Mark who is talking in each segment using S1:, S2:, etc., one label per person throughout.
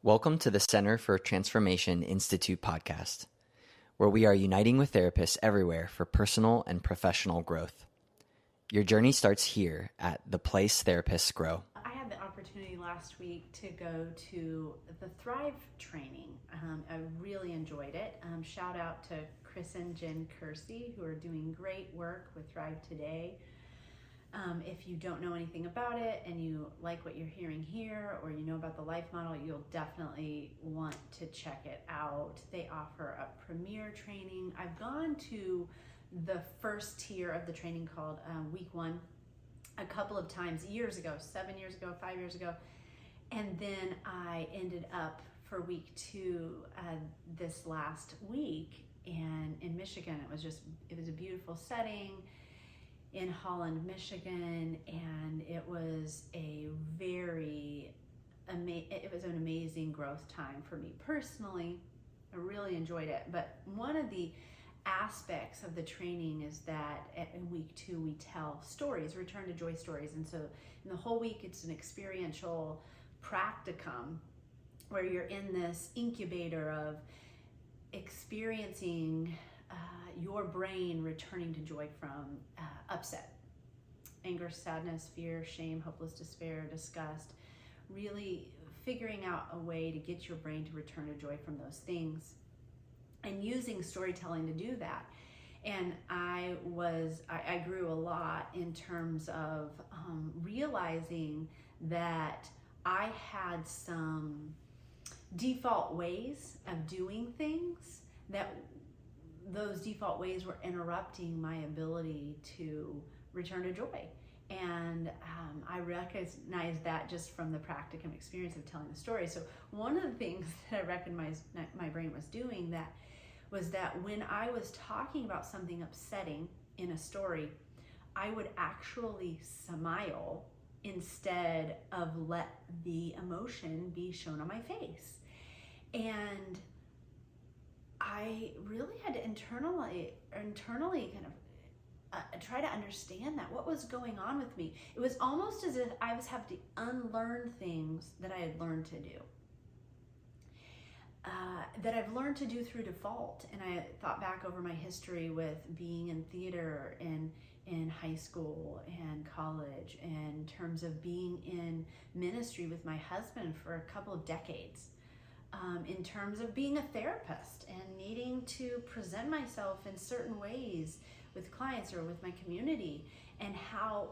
S1: Welcome to the Center for Transformation Institute podcast, where we are uniting with therapists everywhere for personal and professional growth. Your journey starts here at the place therapists grow.
S2: I had the opportunity last week to go to the Thrive training. I really enjoyed it. Shout out to Chris and Jen Kersey, who are doing great work with Thrive today. If you don't know anything about it and you like what you're hearing here, or you know about the life model, you'll definitely want to check it out. They offer a premier training. I've gone to the first tier of the training called week 1 a couple of times, years ago, 7 years ago, 5 years ago. And then I ended up for week 2 this last week, and in Michigan. It was a beautiful setting in Holland, Michigan, and it was an amazing growth time for me personally. I really enjoyed it. But one of the aspects of the training is that in week 2 we tell stories, return to joy stories. And so in the whole week it's an experiential practicum where you're in this incubator of experiencing your brain returning to joy from upset, anger, sadness, fear, shame, hopeless despair, disgust, really figuring out a way to get your brain to return to joy from those things and using storytelling to do that. And I grew a lot in terms of realizing that I had some default ways of doing things, that those default ways were interrupting my ability to return to joy. And I recognized that just from the practicum experience of telling the story. So one of the things that I recognized my brain was doing was that when I was talking about something upsetting in a story, I would actually smile instead of let the emotion be shown on my face. And I really had to internally kind of try to understand that, what was going on with me. It was almost as if I was having to unlearn things that I had learned to do, that I've learned to do through default. And I thought back over my history with being in theater in high school and college, in terms of being in ministry with my husband for a couple of decades. In terms of being a therapist and needing to present myself in certain ways with clients or with my community, and how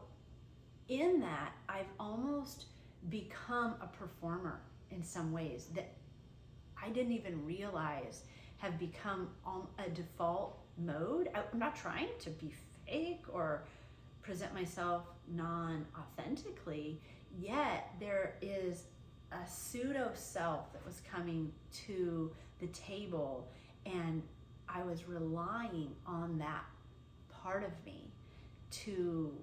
S2: in that I've almost become a performer in some ways that I didn't even realize have become a default mode. I'm not trying to be fake or present myself non-authentically, yet there is a pseudo self that was coming to the table, and I was relying on that part of me to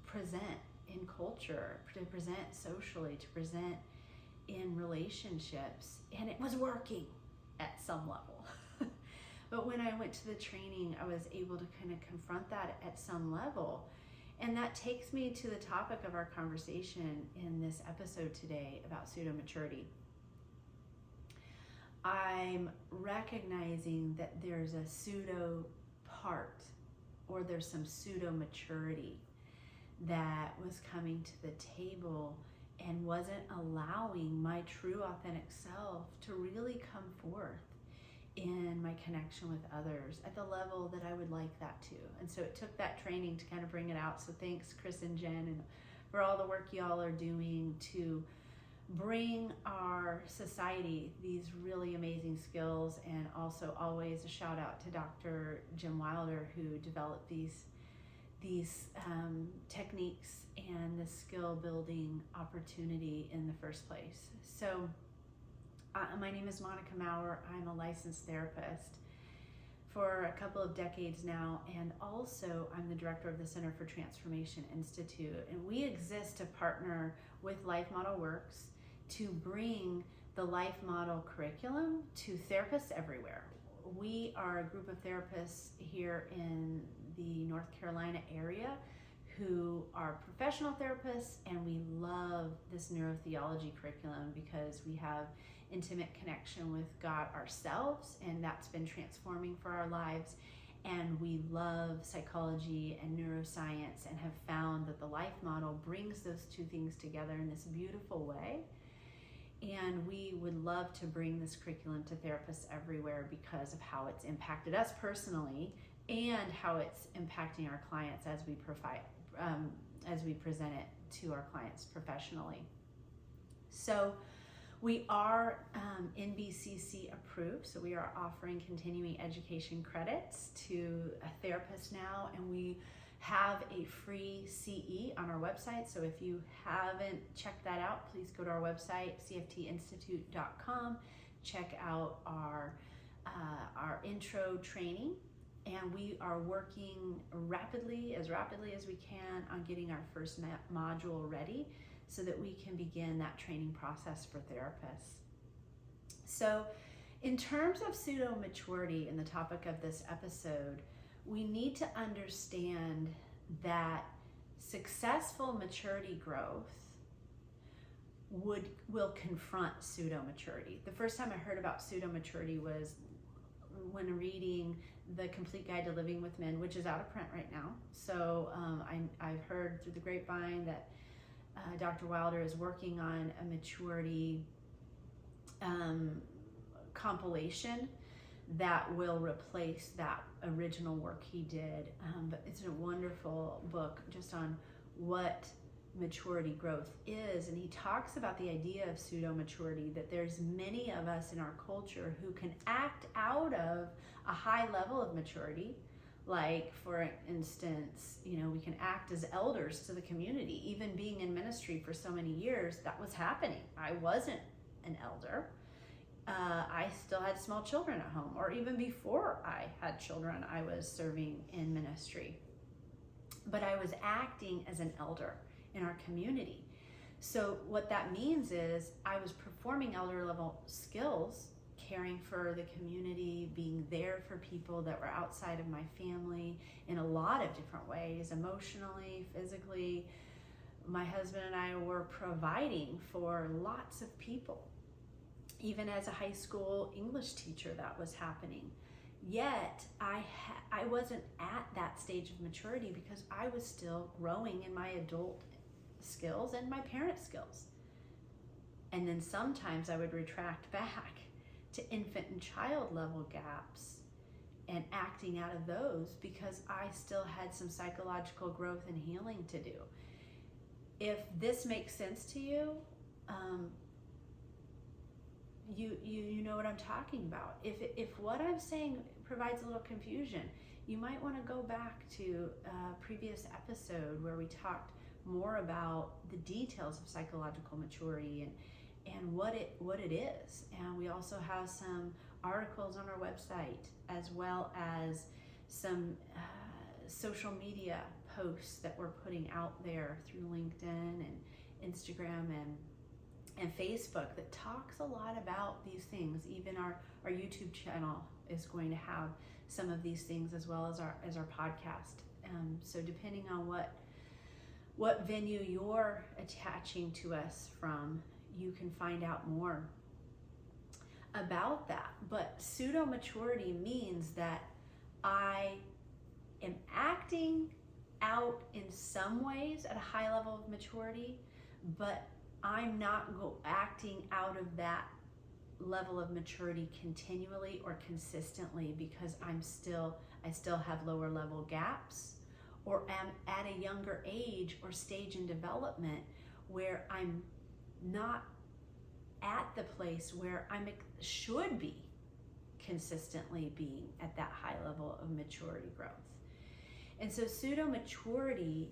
S2: present in culture, to present socially, to present in relationships, and it was working at some level. But when I went to the training, I was able to kind of confront that at some level. And that takes me to the topic of our conversation in this episode today about pseudo maturity. I'm recognizing that there's a pseudo part, or there's some pseudo maturity that was coming to the table and wasn't allowing my true authentic self to really come forth in my connection with others at the level that I would like that to. And so it took that training to kind of bring it out. So thanks, Chris and Jen, and for all the work y'all are doing to bring our society these really amazing skills. And also always a shout out to Dr. Jim Wilder, who developed these techniques and the skill building opportunity in the first place. So my name is Monica Maurer. I'm a licensed therapist for a couple of decades now, and also I'm the director of the Center for Transformation Institute, and we exist to partner with Life Model Works to bring the Life Model curriculum to therapists everywhere. We are a group of therapists here in the North Carolina area who are professional therapists, and we love this neurotheology curriculum because we have intimate connection with God ourselves, and that's been transforming for our lives. And we love psychology and neuroscience and have found that the life model brings those two things together in this beautiful way. And we would love to bring this curriculum to therapists everywhere because of how it's impacted us personally and how it's impacting our clients as we present it to our clients professionally. So we are NBCC approved, so we are offering continuing education credits to a therapist now, and we have a free CE on our website. So if you haven't checked that out, please go to our website, cftinstitute.com, check out our intro training, and we are working rapidly as we can on getting our first module ready so that we can begin that training process for therapists. So in terms of pseudo maturity and the topic of this episode, we need to understand that successful maturity growth will confront pseudo maturity. The first time I heard about pseudo maturity was when reading The Complete Guide to Living with Men, which is out of print right now. So I've heard through the grapevine that Dr. Wilder is working on a maturity compilation that will replace that original work he did. But it's a wonderful book just on what maturity growth is. And he talks about the idea of pseudo maturity, that there's many of us in our culture who can act out of a high level of maturity. Like, for instance, we can act as elders to the community. Even being in ministry for so many years, that was happening. I wasn't an elder. I still had small children at home, or even before I had children, I was serving in ministry. But I was acting as an elder in our community. So what that means is I was performing elder level skills, caring for the community, being there for people that were outside of my family in a lot of different ways, emotionally, physically. My husband and I were providing for lots of people. Even as a high school English teacher, that was happening. Yet I wasn't at that stage of maturity because I was still growing in my adult skills and my parent skills. And then sometimes I would retract back to infant and child level gaps and acting out of those because I still had some psychological growth and healing to do. If this makes sense to you, you know what I'm talking about. If what I'm saying provides a little confusion, you might want to go back to a previous episode where we talked more about the details of psychological maturity and what it is. And we also have some articles on our website, as well as some social media posts that we're putting out there through LinkedIn and Instagram and Facebook that talks a lot about these things. Even our YouTube channel is going to have some of these things, as well as our podcast. So depending on what venue you're attaching to us from, you can find out more about that. But pseudo maturity means that I am acting out in some ways at a high level of maturity, but I'm not acting out of that level of maturity continually or consistently because I still have lower level gaps, or am at a younger age or stage in development where I'm not at the place where I should be consistently being at that high level of maturity growth. And so pseudo maturity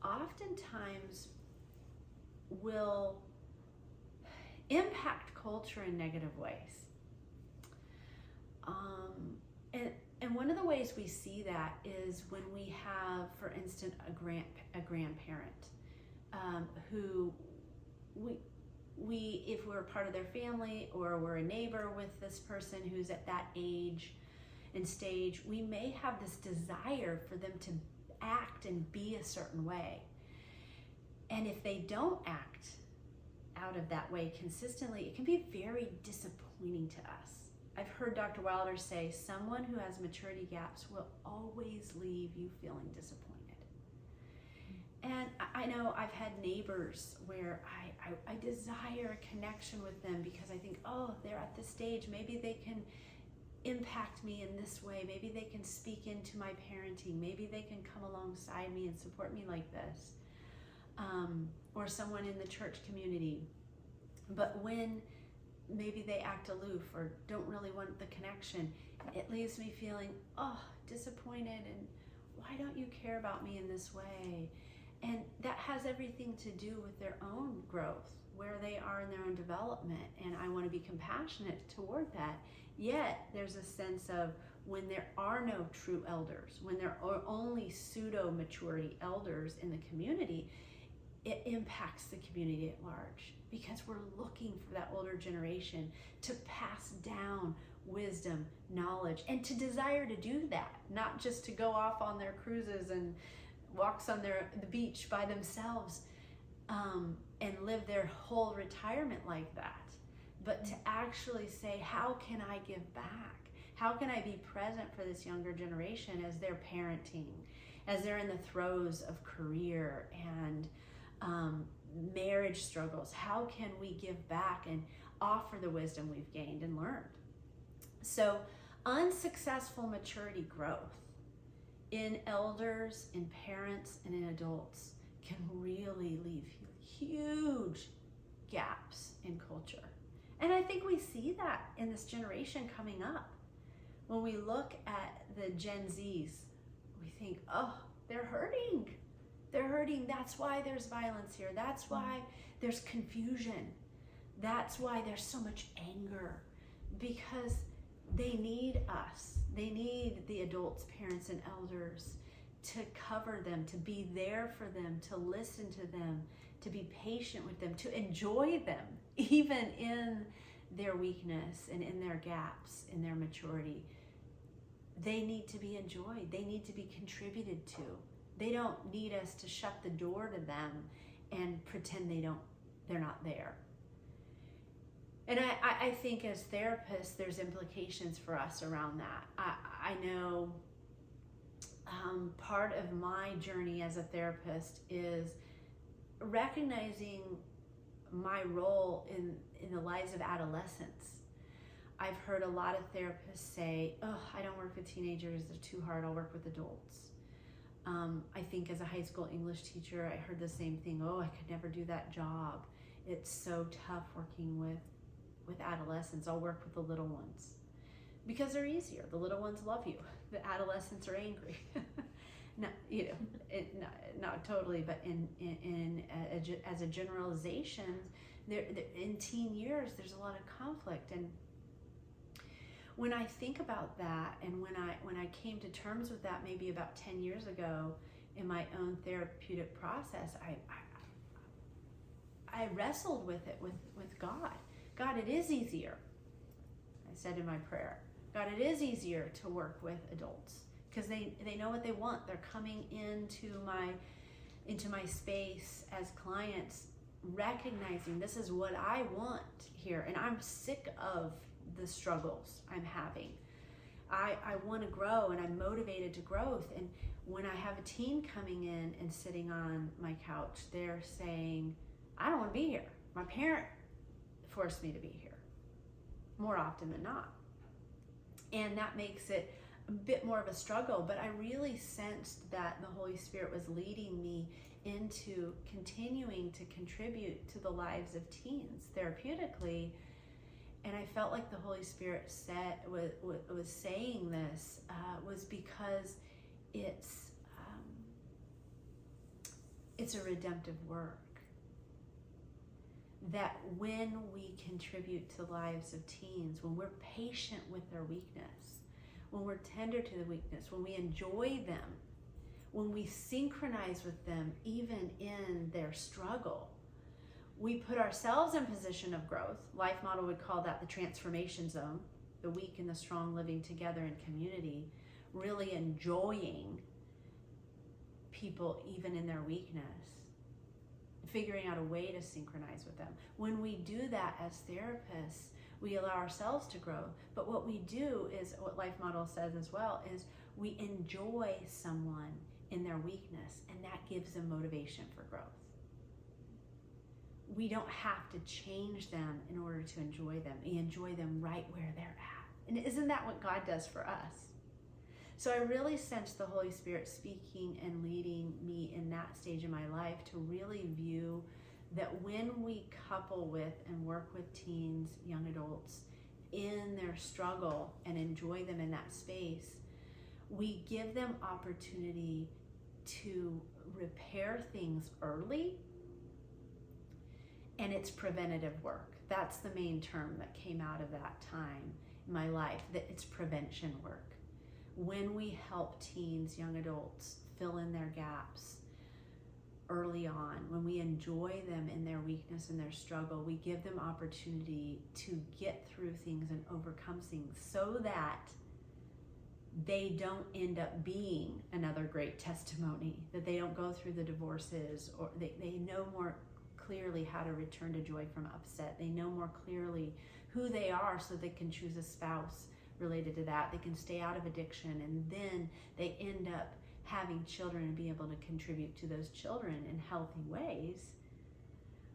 S2: oftentimes will impact culture in negative ways. And one of the ways we see that is when we have, for instance, a grandparent who we if we're part of their family or we're a neighbor with this person who's at that age and stage, we may have this desire for them to act and be a certain way. And if they don't act out of that way consistently, it can be very disappointing to us. I've heard Dr. Wilder say, someone who has maturity gaps will always leave you feeling disappointed. And I know I've had neighbors where I desire a connection with them because I think, oh, they're at this stage. Maybe they can impact me in this way. Maybe they can speak into my parenting. Maybe they can come alongside me and support me like this. Or someone in the church community. But when maybe they act aloof or don't really want the connection, it leaves me feeling, oh, disappointed, and why don't you care about me in this way? And that has everything to do with their own growth, where they are in their own development, and I want to be compassionate toward that. Yet there's a sense of when there are no true elders, when there are only pseudo maturity elders in the community, it impacts the community at large, because we're looking for that older generation to pass down wisdom, knowledge, and to desire to do that, not just to go off on their cruises and walks on the beach by themselves and live their whole retirement like that, but to actually say, how can I give back? How can I be present for this younger generation as they're parenting, as they're in the throes of career and marriage struggles? How can we give back and offer the wisdom we've gained and learned? So unsuccessful maturity growth in elders, in parents, and in adults can really leave huge gaps in culture. And I think we see that in this generation coming up. When we look at the Gen Zs, we think, oh, they're hurting. They're hurting. That's why there's violence here. That's why there's confusion. That's why there's so much anger, because they need us. They need the adults, parents, and elders to cover them, to be there for them, to listen to them, to be patient with them, to enjoy them, even in their weakness and in their gaps, in their maturity. They need to be enjoyed. They need to be contributed to. They don't need us to shut the door to them and pretend they're not there. And I think as therapists, there's implications for us around that. I know part of my journey as a therapist is recognizing my role in the lives of adolescents. I've heard a lot of therapists say, oh, I don't work with teenagers, they're too hard, I'll work with adults. I think as a high school English teacher, I heard the same thing, oh, I could never do that job. It's so tough working with adolescents. I'll work with the little ones because they're easier. The little ones love you. The adolescents are angry. No, not totally, but as a generalization, in teen years, there's a lot of conflict. And when I think about that, and when I came to terms with that maybe about 10 years ago in my own therapeutic process, I wrestled with it with God. God, it is easier. I said in my prayer, God, it is easier to work with adults because they know what they want. They're coming into my space as clients, recognizing this is what I want here, and I'm sick of the struggles I'm having. I want to grow, and I'm motivated to growth. And when I have a teen coming in and sitting on my couch, they're saying, I don't want to be here. My parent forced me to be here, more often than not. And that makes it a bit more of a struggle, but I really sensed that the Holy Spirit was leading me into continuing to contribute to the lives of teens therapeutically. And I felt like the Holy Spirit was saying this was because it's a redemptive work. That when we contribute to the lives of teens, when we're patient with their weakness, when we're tender to the weakness, when we enjoy them, when we synchronize with them even in their struggle, we put ourselves in position of growth. Life Model would call that the transformation zone, the weak and the strong living together in community, really enjoying people even in their weakness, figuring out a way to synchronize with them. When we do that as therapists, we allow ourselves to grow. But what we do is, what Life Model says as well, is we enjoy someone in their weakness, and that gives them motivation for growth. We don't have to change them in order to enjoy them. We enjoy them right where they're at. And isn't that what God does for us? So I really sense the Holy Spirit speaking and leading me in that stage of my life to really view that when we couple with and work with teens, young adults, in their struggle and enjoy them in that space, we give them opportunity to repair things early, and it's preventative work. That's the main term that came out of that time in my life, that it's prevention work. When we help teens, young adults fill in their gaps early on, when we enjoy them in their weakness and their struggle, we give them opportunity to get through things and overcome things so that they don't end up being another great testimony, that they don't go through the divorces, or they know more clearly how to return to joy from upset. They know more clearly who they are so they can choose a spouse related to that. They can stay out of addiction, and then they end up having children and be able to contribute to those children in healthy ways,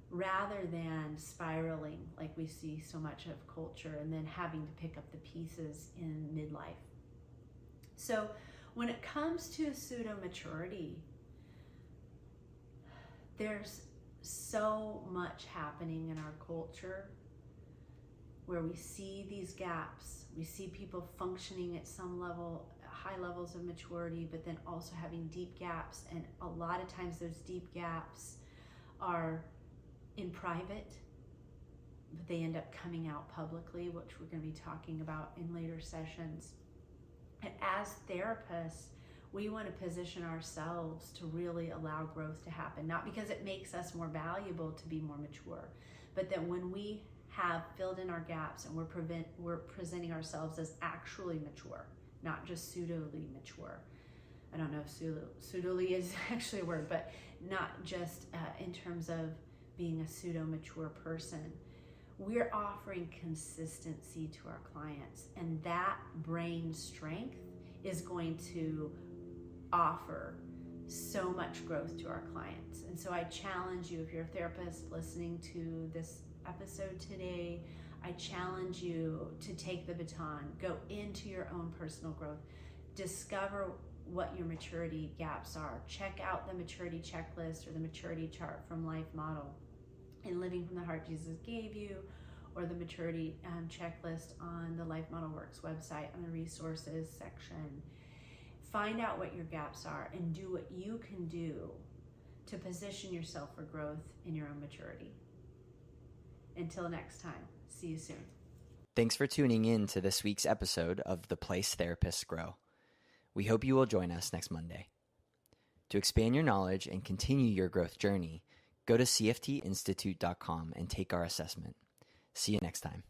S2: rather than spiraling like we see so much of culture and then having to pick up the pieces in midlife. So when it comes to pseudo maturity, there's so much happening in our culture where we see these gaps. We see people functioning at some level, high levels of maturity, but then also having deep gaps. And a lot of times those deep gaps are in private, but they end up coming out publicly, which we're going to be talking about in later sessions. And as therapists, we want to position ourselves to really allow growth to happen, not because it makes us more valuable to be more mature, but that when we have filled in our gaps and we're presenting ourselves as actually mature, not just pseudoly mature. I don't know if pseudoly is actually a word, but not just in terms of being a pseudo mature person. We're offering consistency to our clients, and that brain strength is going to offer so much growth to our clients. And so I challenge you, if you're a therapist listening to this episode today, I challenge you to take the baton, go into your own personal growth, discover what your maturity gaps are, check out the maturity checklist or the maturity chart from Life Model and Living from the Heart Jesus Gave You, or the maturity checklist on the Life Model Works website on the resources section. Find out what your gaps are and do what you can do to position yourself for growth in your own maturity. Until next time, see you soon.
S1: Thanks for tuning in to this week's episode of The Place Therapists Grow. We hope you will join us next Monday. To expand your knowledge and continue your growth journey, go to cftinstitute.com and take our assessment. See you next time.